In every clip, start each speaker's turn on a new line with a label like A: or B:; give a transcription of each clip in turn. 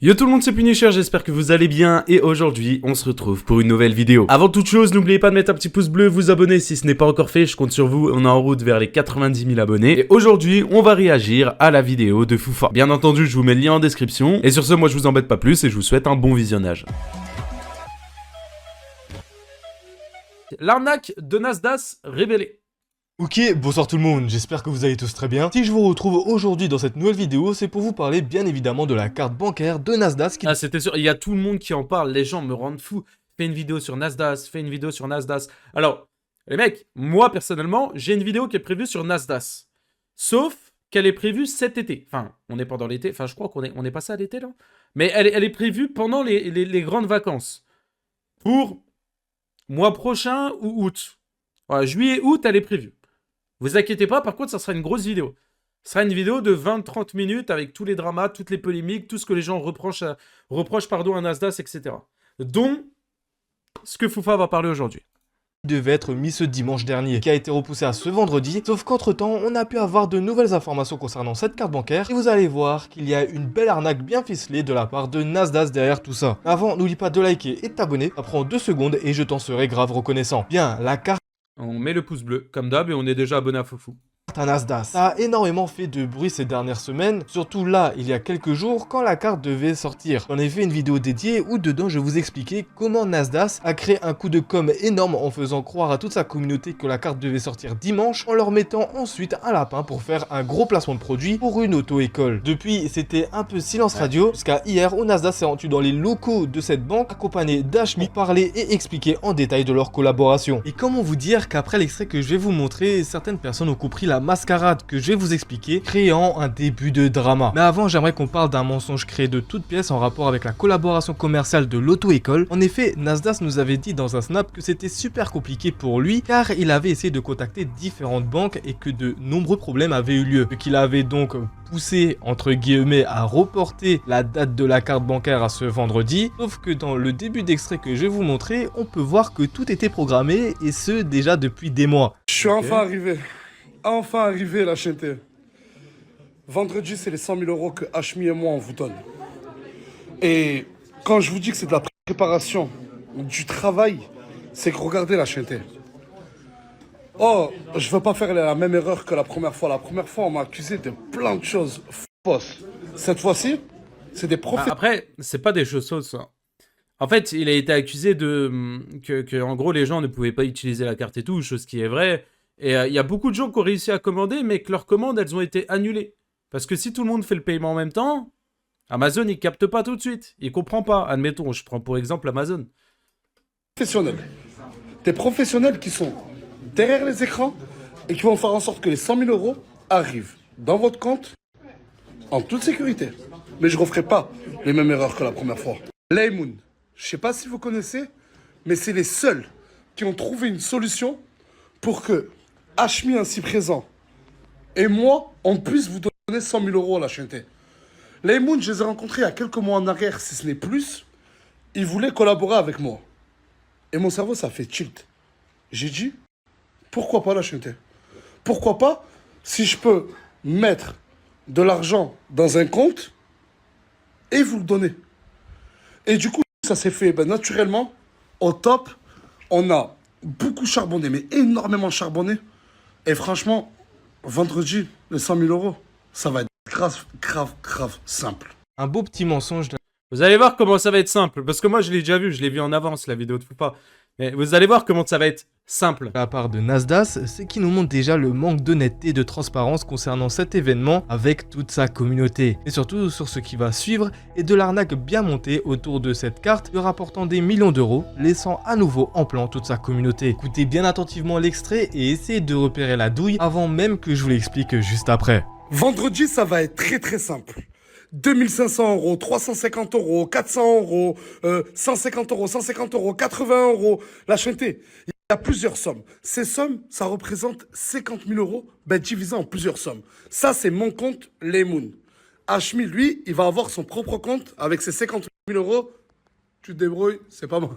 A: Yo tout le monde, c'est Punisher, j'espère que vous allez bien et aujourd'hui on se retrouve pour une nouvelle vidéo. Avant toute chose, n'oubliez pas de mettre un petit pouce bleu, vous abonner si ce n'est pas encore fait, je compte sur vous, on est en route vers les 90 000 abonnés. Et aujourd'hui, on va réagir à la vidéo de Foufa. Bien entendu, je vous mets le lien en description. Et sur ce, moi je vous embête pas plus et je vous souhaite un bon visionnage. L'arnaque de Nasdaq révélée.
B: Ok, bonsoir tout le monde, j'espère que vous allez tous très bien. Si je vous retrouve aujourd'hui dans cette nouvelle vidéo, c'est pour vous parler bien évidemment de la carte bancaire de Nasdaq qui...
A: Ah c'était sûr, il y a tout le monde qui en parle, les gens me rendent fou. Fais une vidéo sur Nasdaq, fais une vidéo sur Nasdaq. Alors, les mecs, moi personnellement, j'ai une vidéo qui est prévue sur Nasdaq. Sauf qu'elle est prévue cet été. Enfin, on est pendant l'été, enfin je crois qu'on est passé à l'été là. Mais elle est prévue pendant les grandes vacances. Pour mois prochain ou août. Voilà, juillet, août, elle est prévue. Vous inquiétez pas, par contre, ça sera une grosse vidéo. Ce sera une vidéo de 20-30 minutes avec tous les dramas, toutes les polémiques, tout ce que les gens reprochent à Nasdaq, etc. Dont ce que Foufa va parler aujourd'hui.
B: devait être mis ce dimanche dernier, qui a été repoussé à ce vendredi, sauf qu'entre temps, on a pu avoir de nouvelles informations concernant cette carte bancaire, et vous allez voir qu'il y a une belle arnaque bien ficelée de la part de Nasdaq derrière tout ça. Avant, n'oublie pas de liker et de t'abonner, ça prend 2 secondes et je t'en serai grave reconnaissant. Bien, la carte
A: On met le pouce bleu, comme d'hab, et on est déjà abonné à Foufou.
B: à Nasdaq. Ça a énormément fait de bruit ces dernières semaines, surtout là, il y a quelques jours, quand la carte devait sortir. J'en ai fait une vidéo dédiée où dedans je vous expliquais comment Nasdaq a créé un coup de com' énorme en faisant croire à toute sa communauté que la carte devait sortir dimanche, en leur mettant ensuite un lapin pour faire un gros placement de produit pour une auto-école. Depuis, c'était un peu silence radio, jusqu'à hier où Nasdaq s'est rendu dans les locaux de cette banque, accompagné d'Hashmi, parler et expliquer en détail de leur collaboration. Et comment vous dire qu'après l'extrait que je vais vous montrer, certaines personnes ont compris la mascarade que je vais vous expliquer, créant un début de drama. Mais avant, j'aimerais qu'on parle d'un mensonge créé de toutes pièces en rapport avec la collaboration commerciale de l'auto-école. En effet, Nasdaq nous avait dit dans un snap que c'était super compliqué pour lui car il avait essayé de contacter différentes banques et que de nombreux problèmes avaient eu lieu. Ce qu'il avait donc poussé entre guillemets à reporter la date de la carte bancaire à ce vendredi, sauf que dans le début d'extrait que je vais vous montrer, on peut voir que tout était programmé et ce déjà depuis des mois.
C: Je suis enfin arrivé la chaîne. Vendredi, c'est les 100 000 euros que Hashmi et moi on vous donne. Et quand je vous dis que c'est de la préparation, du travail, c'est que regardez la chaîne. Oh, je veux pas faire la même erreur que la première fois. La première fois, on m'a accusé de plein de choses fausses. Cette fois-ci, c'est des professionnels.
A: Après, c'est pas des choses fausses, ça. En fait, il a été accusé que en gros, les gens ne pouvaient pas utiliser la carte et tout, chose qui est vraie. Et il y a beaucoup de gens qui ont réussi à commander, mais que leurs commandes, elles ont été annulées. Parce que si tout le monde fait le paiement en même temps, Amazon, il capte pas tout de suite. Il comprend pas. Admettons, je prends pour exemple Amazon.
C: Des professionnels qui sont derrière les écrans et qui vont faire en sorte que les 100 000 euros arrivent dans votre compte en toute sécurité. Mais je ne referai pas les mêmes erreurs que la première fois. Laymoun, je ne sais pas si vous connaissez, mais c'est les seuls qui ont trouvé une solution pour que Hashmi ainsi présent et moi, on puisse vous donner 100 000 euros à la chaîne. Laymoun, je les ai rencontrés il y a quelques mois en arrière, si ce n'est plus. Ils voulaient collaborer avec moi. Et mon cerveau, ça fait tilt. J'ai dit, pourquoi pas la chaîne? Pourquoi pas si je peux mettre de l'argent dans un compte et vous le donner. Et du coup, ça s'est fait naturellement, au top. On a beaucoup charbonné, mais énormément charbonné. Et franchement, vendredi, les 100 000 euros, ça va être grave simple.
B: Un beau petit mensonge.
A: Vous allez voir comment ça va être simple. Parce que moi, je l'ai déjà vu. Je l'ai vu en avance, la vidéo de Foufa. Mais vous allez voir comment ça va être simple.
B: De la part de Nasdaq, ce qui nous montre déjà le manque d'honnêteté et de transparence concernant cet événement avec toute sa communauté. Et surtout sur ce qui va suivre et de l'arnaque bien montée autour de cette carte, lui rapportant des millions d'euros, laissant à nouveau en plan toute sa communauté. Écoutez bien attentivement l'extrait et essayez de repérer la douille avant même que je vous l'explique juste après.
C: Vendredi, ça va être très simple. 2500 euros, 350 euros, 400 euros, 150 euros, 150 euros, 80 euros. La chaîne, il y a plusieurs sommes. Ces sommes, ça représente 50 000 euros divisé en plusieurs sommes. Ça, c'est mon compte Laymoun. Hashmi, lui, il va avoir son propre compte avec ses 50 000 euros. Tu te débrouilles, c'est pas moi.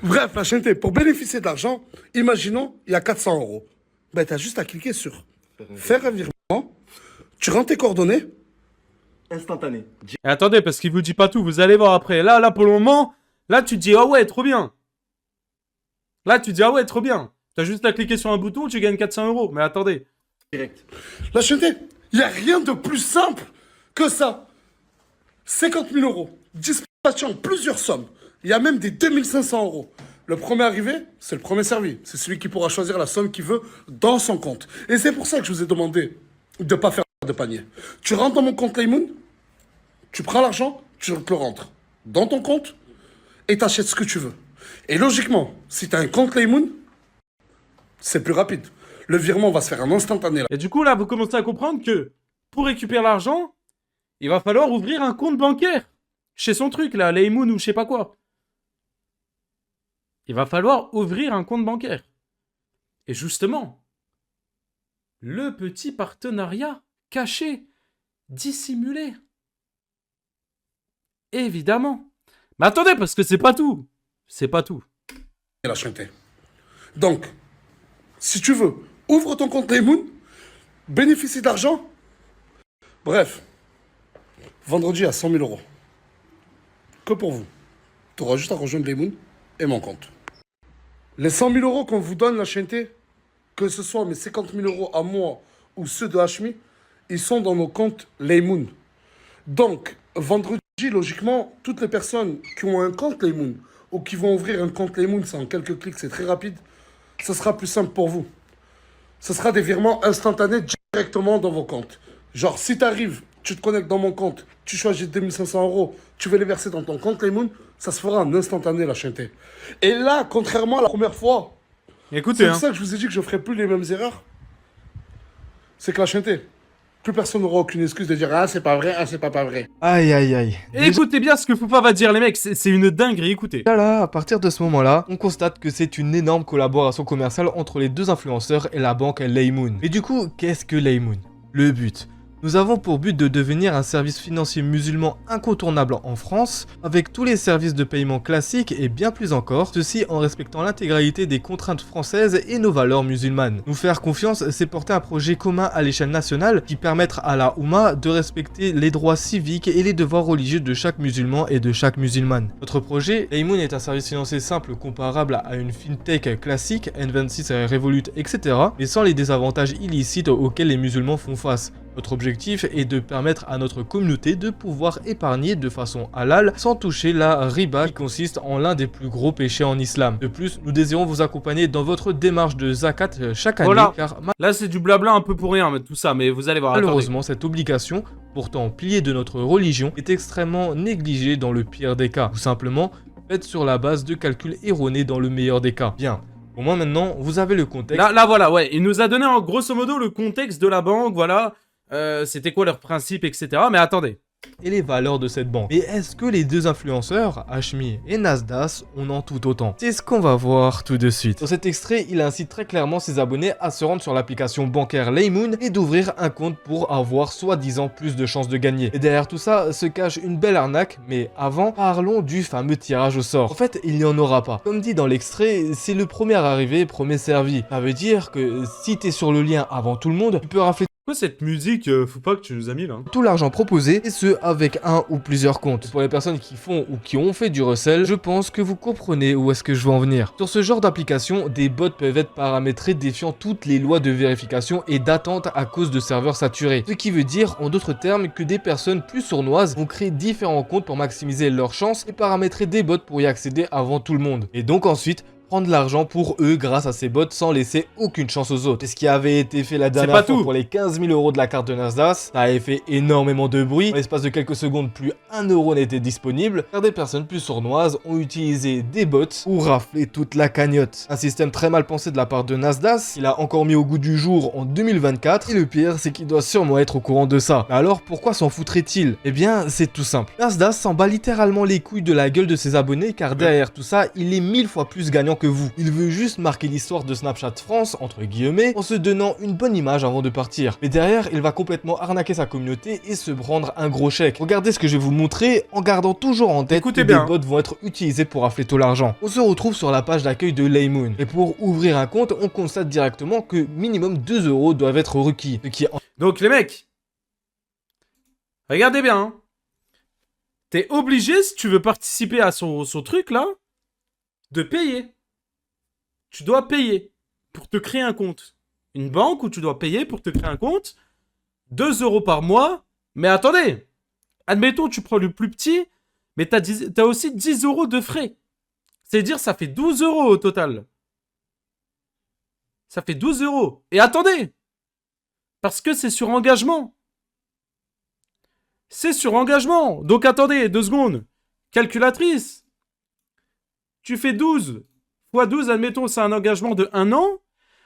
C: Bref, la chaîne, pour bénéficier de l'argent, imaginons, il y a 400 euros. Ben, tu as juste à cliquer sur faire un virement, tu rentres tes coordonnées,
D: instantané.
A: Et attendez, parce qu'il vous dit pas tout, vous allez voir après. Là, pour le moment, là, tu te dis, ah ouais, trop bien. Là, tu te dis, ah ouais, trop bien. T'as juste à cliquer sur un bouton, tu gagnes 400 €. Mais attendez.
D: Direct.
C: La chaîneté, il n'y a rien de plus simple que ça. 50 000 €, dispatchant plusieurs sommes. Il y a même des 2500 €. Le premier arrivé, c'est le premier servi. C'est celui qui pourra choisir la somme qu'il veut dans son compte. Et c'est pour ça que je vous ai demandé de ne pas faire de panier. Tu rentres dans mon compte Laymoon, tu prends l'argent, tu te le rentres dans ton compte et tu achètes ce que tu veux. Et logiquement, si tu as un compte Laymoon, c'est plus rapide. Le virement va se faire en instantané.
A: Et du coup, là, vous commencez à comprendre que pour récupérer l'argent, il va falloir ouvrir un compte bancaire. Chez son truc, là, Laymoon ou je sais pas quoi. Il va falloir ouvrir un compte bancaire. Et justement, le petit partenariat caché, dissimulé. Évidemment. Mais attendez, parce que c'est pas tout. C'est pas tout.
C: La chaîneté. Donc, si tu veux, ouvre ton compte Laymoon, bénéficie d'argent. Bref, vendredi à 100 000 €. Que pour vous. Tu auras juste à rejoindre Laymoon et mon compte. Les 100 000 € qu'on vous donne, la chaîneté, que ce soit mes 50 000 € à moi ou ceux de Hashmi, ils sont dans nos comptes Laymoon. Donc, vendredi, logiquement, toutes les personnes qui ont un compte Laymoon ou qui vont ouvrir un compte Laymoon, c'est en quelques clics, c'est très rapide, ce sera plus simple pour vous. Ce sera des virements instantanés directement dans vos comptes. Genre, si tu arrives, tu te connectes dans mon compte, tu choisis 2500 €, tu veux les verser dans ton compte Laymoon, ça se fera en instantané, la chaîneté. Et là, contrairement à la première fois,
A: Écoutez,
C: c'est pour ça que je vous ai dit que je ne ferai plus les mêmes erreurs. C'est que la chaîneté, plus personne n'aura aucune excuse de dire « Ah, c'est pas vrai, ah, c'est pas vrai ».
B: Aïe aïe aïe.
A: écoutez bien ce que Foufa va dire, les mecs. C'est une dinguerie, écoutez.
B: Là, à partir de ce moment-là, on constate que c'est une énorme collaboration commerciale entre les deux influenceurs et la banque Laymoon. Et du coup, qu'est-ce que Laymoon? Le but. Nous avons pour but de devenir un service financier musulman incontournable en France, avec tous les services de paiement classiques et bien plus encore, ceci en respectant l'intégralité des contraintes françaises et nos valeurs musulmanes. Nous faire confiance, c'est porter un projet commun à l'échelle nationale qui permettra à la Oumma de respecter les droits civiques et les devoirs religieux de chaque musulman et de chaque musulmane. Notre projet, Laymoon est un service financier simple comparable à une fintech classique, N26, Revolut, etc., mais sans les désavantages illicites auxquels les musulmans font face. Notre objectif est de permettre à notre communauté de pouvoir épargner de façon halal sans toucher la riba qui consiste en l'un des plus gros péchés en islam. De plus, nous désirons vous accompagner dans votre démarche de zakat chaque année
A: Voilà.
B: car
A: Là, c'est du blabla un peu pour rien, mais tout ça. Mais vous allez voir.
B: malheureusement cette obligation, pourtant pilier de notre religion, est extrêmement négligée dans le pire des cas. Tout simplement, faite sur la base de calculs erronés dans le meilleur des cas. Bien. Au moins maintenant, vous avez le contexte.
A: Là, voilà, ouais. Il nous a donné en grosso modo le contexte de la banque, voilà. C'était quoi leur principe, etc. Mais attendez.
B: Et les valeurs de cette banque. Mais est-ce que les deux influenceurs, Hashmi et Nasdas, en ont tout autant? C'est ce qu'on va voir tout de suite. Dans cet extrait, il incite très clairement ses abonnés à se rendre sur l'application bancaire Laymoon et d'ouvrir un compte pour avoir soi-disant plus de chances de gagner. Et derrière tout ça se cache une belle arnaque, mais avant, parlons du fameux tirage au sort. En fait, il n'y en aura pas. Comme dit dans l'extrait, c'est le premier arrivé, premier servi. Ça veut dire que si t'es sur le lien avant tout le monde, tu peux rafler
A: Quoi cette musique, faut pas que tu nous as mis là.
B: tout l'argent proposé, et ce avec un ou plusieurs comptes. Pour les personnes qui font ou qui ont fait du resell, je pense que vous comprenez où est-ce que je veux en venir. Sur ce genre d'application, des bots peuvent être paramétrés défiant toutes les lois de vérification et d'attente à cause de serveurs saturés. Ce qui veut dire, en d'autres termes, que des personnes plus sournoises vont créer différents comptes pour maximiser leurs chances et paramétrer des bots pour y accéder avant tout le monde. Et donc ensuite, prendre l'argent pour eux grâce à ces bots sans laisser aucune chance aux autres. C'est ce qui avait été fait la dernière fois pour les 15 000 € de la carte de Nasdaq. Ça avait fait énormément de bruit. En l'espace de quelques secondes, plus 1 € n'était disponible car des personnes plus sournoises ont utilisé des bots pour rafler toute la cagnotte. Un système très mal pensé de la part de Nasdaq. Il a encore mis au goût du jour en 2024 et le pire c'est qu'il doit sûrement être au courant de ça. Mais alors pourquoi s'en foutrait-il? Eh bien c'est tout simple. Nasdaq s'en bat littéralement les couilles de la gueule de ses abonnés car derrière tout ça, il est 1000 fois plus gagnant que vous. Il veut juste marquer l'histoire de Snapchat France, entre guillemets, en se donnant une bonne image avant de partir. Mais derrière, il va complètement arnaquer sa communauté et se prendre un gros chèque. Regardez ce que je vais vous montrer en gardant toujours en tête que des bots vont être utilisés pour rafler tout l'argent. On se retrouve sur la page d'accueil de Laymoon. Et pour ouvrir un compte, on constate directement que minimum 2 € doivent être requis. Ce qui est
A: Donc les mecs, Regardez bien. Hein. T'es obligé, si tu veux participer à son truc là, de payer. Tu dois payer pour te créer un compte. Une banque où tu dois payer pour te créer un compte. 2 euros par mois. Mais attendez. Admettons, tu prends le plus petit, mais t'as aussi 10 euros de frais. C'est-à-dire, ça fait 12 euros au total. Ça fait 12 euros. Et attendez. Parce que c'est sur engagement. C'est sur engagement. Donc attendez, 2 secondes. Calculatrice. Tu fais 12 fois 12, admettons, c'est un engagement de 1 an.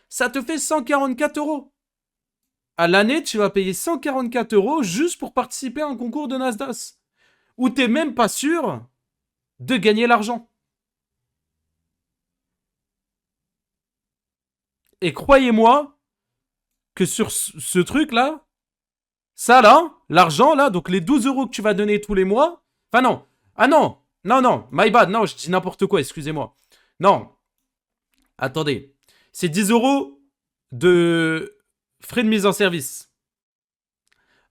A: Ça te fait 144 euros. À l'année, tu vas payer 144 euros juste pour participer à un concours de Nasdaq. Où t'es même pas sûr de gagner l'argent. Et croyez-moi que sur ce truc-là, ça là, l'argent là, donc les 12 euros que tu vas donner tous les mois. Enfin non. Ah non. Non, my bad. Non, je dis n'importe quoi, excusez-moi. Non. Attendez. C'est 10 euros de frais de mise en service.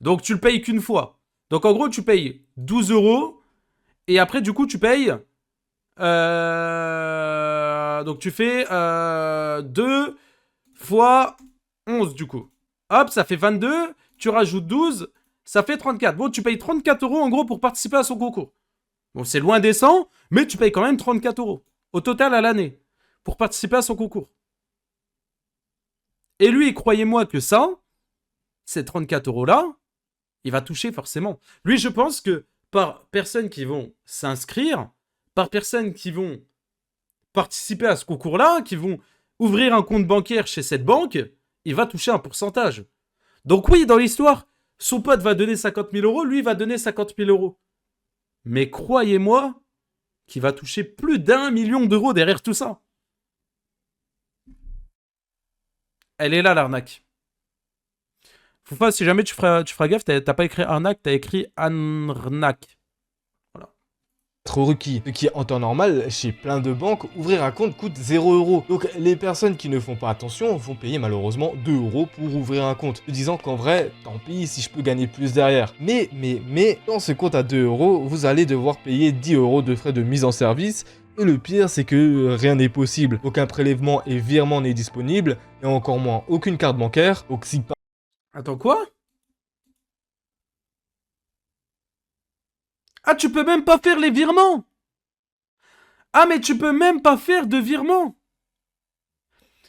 A: Donc tu le payes qu'une fois. Donc en gros, tu payes 12 euros. Et après, du coup, tu payes. Donc tu fais 2 fois 11 du coup. Hop, ça fait 22. Tu rajoutes 12. Ça fait 34. Bon, tu payes 34 euros en gros pour participer à son concours. Bon, c'est loin des 100, mais tu payes quand même 34 euros. Au total à l'année. Pour participer à son concours. Et lui, croyez-moi que ça, ces 34 euros-là, il va toucher forcément. Lui, je pense que par personnes qui vont s'inscrire, par personnes qui vont participer à ce concours-là, qui vont ouvrir un compte bancaire chez cette banque, il va toucher un pourcentage. Donc oui, dans l'histoire, son pote va donner 50 000 euros, lui il va donner 50 000 euros. Mais croyez-moi qu'il va toucher plus d'1 million d'euros derrière tout ça. Elle est là l'arnaque. Foufa, si jamais tu feras gaffe, t'as pas écrit arnaque, t'as écrit arnaque.
B: Être requis. Ce qui en temps normal, chez plein de banques, ouvrir un compte coûte 0 €. Donc les personnes qui ne font pas attention vont payer malheureusement 2 € pour ouvrir un compte, se disant qu'en vrai, tant pis si je peux gagner plus derrière. Mais, dans ce compte à 2 €, vous allez devoir payer 10 € de frais de mise en service. Et le pire, c'est que rien n'est possible. Aucun prélèvement et virement n'est disponible, et encore moins aucune carte bancaire. Donc si par
A: Attends, quoi? Ah, tu peux même pas faire les virements. Ah, mais tu peux même pas faire de virement.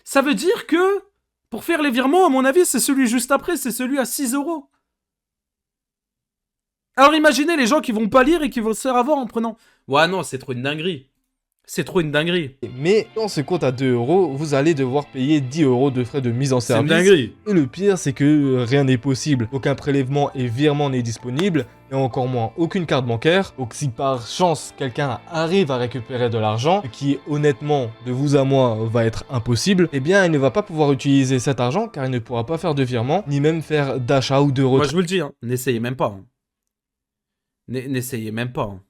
A: Ça veut dire que, pour faire les virements, à mon avis, c'est celui juste après, c'est celui à 6 euros. Alors imaginez les gens qui vont pas lire et qui vont se faire avoir en prenant... Ouais, non, c'est trop une dinguerie. C'est trop une dinguerie.
B: Mais dans ce compte à 2 €, vous allez devoir payer 10 € de frais de mise en
A: C'est une
B: service.
A: dinguerie.
B: Et le pire, c'est que rien n'est possible. Aucun prélèvement et virement n'est disponible, et encore moins aucune carte bancaire. Donc si par chance quelqu'un arrive à récupérer de l'argent, ce qui honnêtement de vous à moi va être impossible, eh bien il ne va pas pouvoir utiliser cet argent car il ne pourra pas faire de virement, ni même faire d'achat ou de
A: Moi,
B: retrait.
A: je vous le dis, hein, n'essayez même pas. Hein. N'essayez même pas. Hein.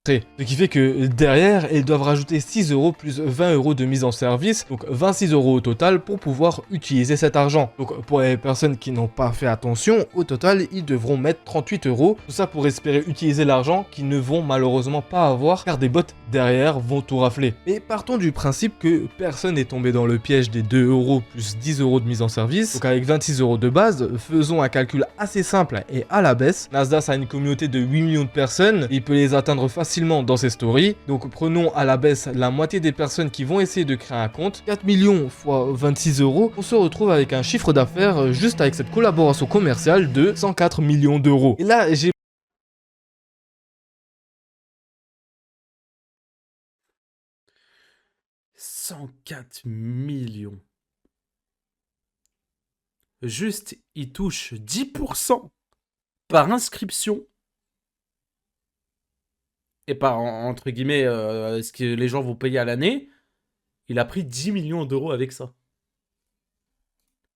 B: Ce qui fait que derrière, elles doivent rajouter 6 € plus 20 € de mise en service, donc 26 € au total pour pouvoir utiliser cet argent. Donc pour les personnes qui n'ont pas fait attention, au total, ils devront mettre 38 €. Tout ça pour espérer utiliser l'argent qu'ils ne vont malheureusement pas avoir car des bots derrière vont tout rafler. Mais partons du principe que personne n'est tombé dans le piège des 2 € plus 10 € de mise en service. Donc avec 26 € de base, faisons un calcul assez simple et à la baisse. Nasdaq a une communauté de 8 millions de personnes, il peut les atteindre facilement dans ses stories. Donc prenons à la baisse la moitié des personnes qui vont essayer de créer un compte. 4 millions fois 26 €, on se retrouve avec un chiffre d'affaires juste avec cette collaboration commerciale de 104 millions d'euros. Et là, j'ai
A: 104 millions. Juste, il touche 10% par inscription. Et par, entre guillemets, ce que les gens vont payer à l'année. Il a pris 10 millions d'euros avec ça.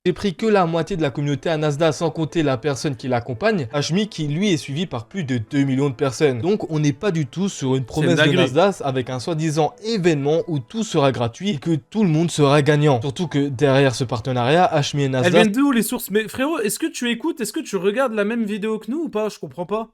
B: J'ai pris que la moitié de la communauté à Nasdaq sans compter la personne qui l'accompagne, Hashmi qui lui est suivi par plus de 2 millions de personnes. Donc on n'est pas du tout sur une promesse de Nasdaq avec un soi-disant événement où tout sera gratuit et que tout le monde sera gagnant. Surtout que derrière ce partenariat, Hashmi et Nasdaq...
A: Elles viennent d'où les sources? Mais frérot, est-ce que tu écoutes, est-ce que tu regardes la même vidéo que nous ou pas? Je comprends pas.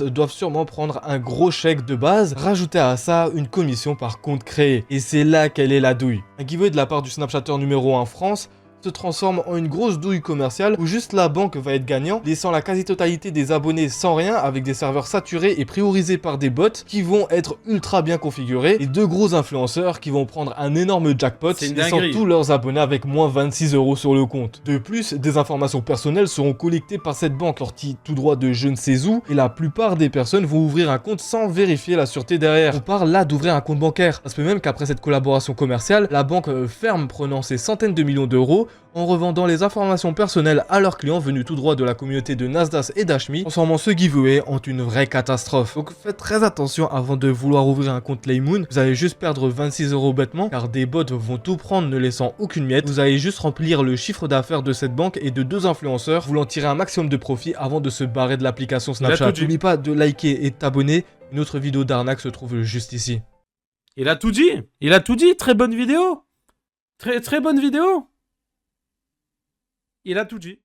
B: Doivent sûrement prendre un gros chèque de base, rajouter à ça une commission par compte créé. Et c'est là qu'elle est la douille. Un giveaway de la part du Snapchatter numéro 1 France se transforme en une grosse douille commerciale où juste la banque va être gagnant, laissant la quasi-totalité des abonnés sans rien avec des serveurs saturés et priorisés par des bots qui vont être ultra bien configurés et deux gros influenceurs qui vont prendre un énorme jackpot, laissant tous leurs abonnés avec moins 26 € sur le compte. De plus, des informations personnelles seront collectées par cette banque sortie tout droit de je ne sais où et la plupart des personnes vont ouvrir un compte sans vérifier la sûreté derrière. On parle là d'ouvrir un compte bancaire. Ça se peut même qu'après cette collaboration commerciale, la banque ferme prenant ses centaines de millions d'euros en revendant les informations personnelles à leurs clients venus tout droit de la communauté de Nasdaq et d'Hashmi, transformant ce giveaway en une vraie catastrophe. Donc faites très attention avant de vouloir ouvrir un compte Laymoon, vous allez juste perdre 26 € bêtement, car des bots vont tout prendre ne laissant aucune miette, vous allez juste remplir le chiffre d'affaires de cette banque et de deux influenceurs, voulant tirer un maximum de profit avant de se barrer de l'application Snapchat. N'oublie pas de liker et de t'abonner, une autre vidéo d'arnaque se trouve juste ici.
A: Il a tout dit, très bonne vidéo. Très bonne vidéo. Il a tout dit.